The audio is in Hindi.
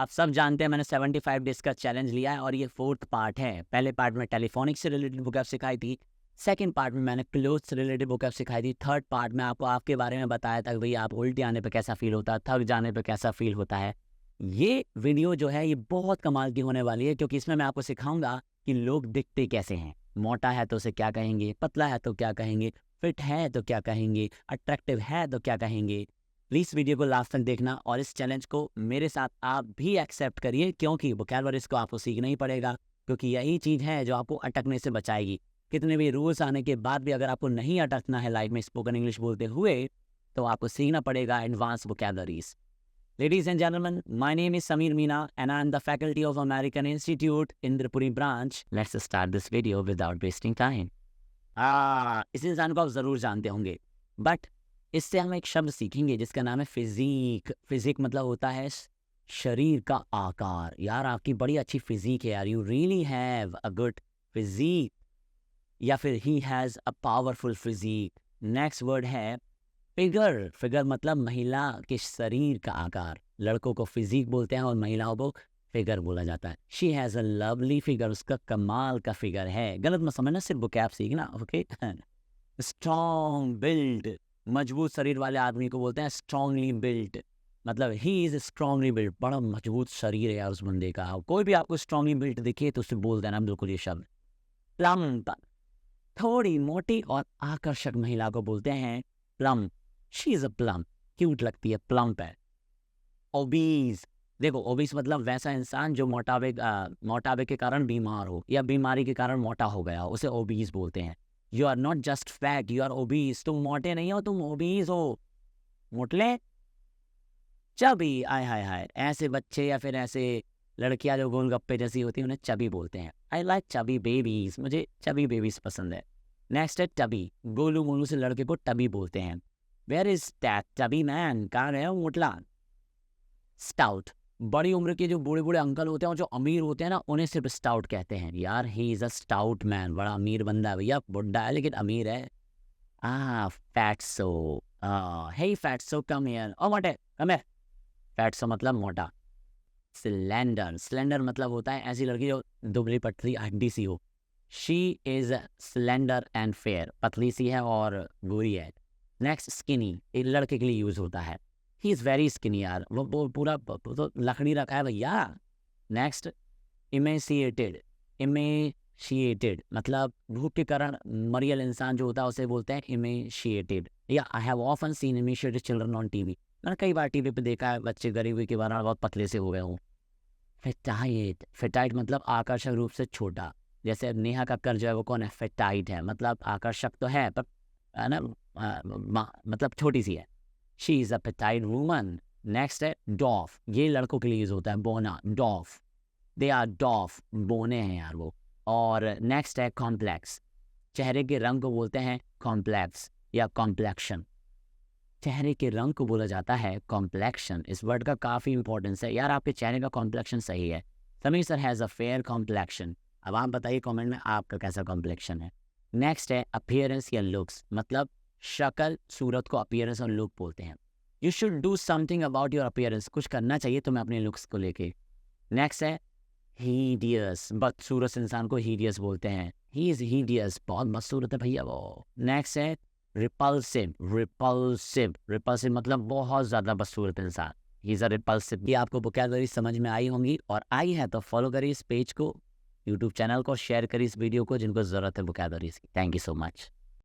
आप सब जानते हैं मैंने 75 डेज का चैलेंज लिया है और ये 4th पार्ट है। पहले पार्ट में टेलीफोनिक से रिलेटेड वोकैब सिखाई थी, सेकंड पार्ट में मैंने क्लोथ से रिलेटेड वोकैब सिखाई थी, थर्ड पार्ट में आपको आपके बारे में बताया था कि भई आप उल्टी आने पे कैसा फ़ील होता है, थक जाने पे कैसा फ़ील होता है। ये वीडियो जो है ये बहुत कमाल की होने वाली है क्योंकि इसमें मैं आपको सिखाऊँगा कि लोग दिखते कैसे हैं। मोटा है तो उसे क्या कहेंगे, पतला है तो क्या कहेंगे, फिट है तो क्या कहेंगे, अट्रैक्टिव है तो क्या कहेंगे। प्लीज़ वीडियो को लास्ट तक देखना और इस चैलेंज को मेरे साथ आप भी एक्सेप्ट करिए क्योंकि वोकैबुलरीज़ को आपको सीखना ही पड़ेगा क्योंकि यही चीज़ है जो आपको अटकने से बचाएगी। कितने भी रूल्स आने के बाद भी अगर आपको नहीं अटकना है लाइफ में स्पोकन इंग्लिश बोलते हुए, तो आपको सीखना पड़ेगा advance वोकैबुलरीज़। Ladies and gentlemen, my name is Samir Meena and I am the faculty of American Institute, Indrapuri branch. Let's start this video without wasting time. इस इंसान को आप ज़रूर जानते होंगे, बट इससे हम एक शब्द सीखेंगे जिसका नाम है फिज़ीक। फिज़ीक मतलब होता है शरीर का आकार। यार आपकी बड़ी अच्छी फिज़ीक है यार, you really have a good physique, या फिर he has a powerful physique. Next word है फिगर। फिगर मतलब महिला के शरीर का आकार। लड़कों को फिज़ीक बोलते हैं और महिलाओं को फिगर बोला जाता है। She has a lovely figure, उसका कमाल का फिगर है। गलत मत समझना, सिर्फ वोकैब सीखना, ओके। स्ट्रॉन्ग बिल्ड, मजबूत शरीर वाले आदमी को बोलते हैं स्ट्रांगली बिल्ड। मतलब ही इज़ स्ट्रांगली बिल्ड, बड़ा मजबूत शरीर है यार उस बंदे का। कोई भी आपको स्ट्रांगली बिल्ड दिखे तो उसे बोल देना बिल्कुल ये शब्द। प्लम्प, थोड़ी मोटी और आकर्षक महिला को बोलते हैं plump. She is a plump, cute लगती है, प्लम्प है। ओबीज, देखो ओबीज मतलब वैसा इंसान जो मोटापे के कारण बीमार हो या बीमारी के कारण मोटा हो गया हो, उसे ओबीज बोलते हैं। You are not just fat, you are obese. तुम मोटे नहीं हो, तुम ओबीज हो। मोटले, चबी, आय हाय हाय, ऐसे बच्चे या फिर ऐसे लड़कियां जो गोलगप्पे जैसी होती हैं उन्हें चबी बोलते हैं। आई लाइक चबी बेबीज, मुझे चबी बेबीज पसंद है। नेक्स्ट है टबी। गोलू मोलू से लड़के को टबी बोलते हैं। Where is that tubby man, कहाँ गया मोटला। स्टाउट, बड़ी उम्र के जो बूढ़े बूढ़े अंकल होते हैं और जो अमीर होते हैं ना, उन्हें सिर्फ स्टाउट कहते हैं। यार he is a stout man, बड़ा अमीर बंदा है भैया, बुढ़ा है लेकिन अमीर है। Fatso, hey fatso come here, ओ मोटे कम हियर। फैट्सो मतलब मोटा। स्लेंडर, स्लेंडर मतलब होता है ऐसी लड़की जो दुबली पतली हड्डी सी हो। She is slender and fair, पतली सी है और गोरी है। नेक्स्ट स्किनी, एक लड़के के लिए यूज होता है। ही इज़ वेरी स्किनी यार, वो पूरा तो लकड़ी रखा है भैया। नेक्स्ट इमेसिएटेड, इमेशिएटेड मतलब भूख के कारण मरियल इंसान जो होता है उसे बोलते हैं इमेशिएटेड। या I have often seen emaciated children on TV, मैंने कई बार टीवी पे देखा है बच्चे गरीबी के कारण बहुत पतले से हो गए हों। फेटाइट, फेटाइट मतलब आकर्षक रूप से छोटा। जैसे अब नेहा कक्कर जो है वो कौन है, फेटाइट है, मतलब आकर्षक तो है पर है ना, मतलब छोटी सी है। She is a petite woman. Next है डॉफ, ये लड़कों के लिए यूज होता है, बोना, डॉफ। दे आर डॉफ, बोने हैं यार वो। और नेक्स्ट है कॉम्प्लेक्स, चेहरे के रंग को बोलते हैं कॉम्प्लेक्स या कॉम्प्लेक्शन। चेहरे के रंग को बोला जाता है कॉम्प्लेक्शन। इस वर्ड का काफ़ी इंपॉर्टेंस है यार, आपके चेहरे का कॉम्प्लेक्शन सही है। Sameer sir has a fair complexion. अब आप बताइए कमेंट में आपका कैसा कॉम्प्लेक्शन है। नेक्स्ट है अपीयरेंस या लुक्स, मतलब शक्ल सूरत को अपीयरेंस और लुक बोलते हैं। You should do something about your appearance, कुछ करना चाहिए तुम्हें अपने लुक्स को लेके। नेक्स्ट है हीडियस, बदसूरत इंसान को हीडियस बोलते हैं। ही इज़ हीडियस, बहुत बदसूरत है भैया वो। नेक्स्ट है रिपल्सिव, रिपल्सिव, रिपल्सिव मतलब बहुत ज़्यादा बदसूरत इंसान। He is a repulsive. ये आपको वोकैबुलरी समझ में आई होंगी, और आई है तो फॉलो करिए इस पेज को, यूट्यूब चैनल को, शेयर करिए इस वीडियो को जिनको ज़रूरत है वोकैबुलरीज की। Thank you so much.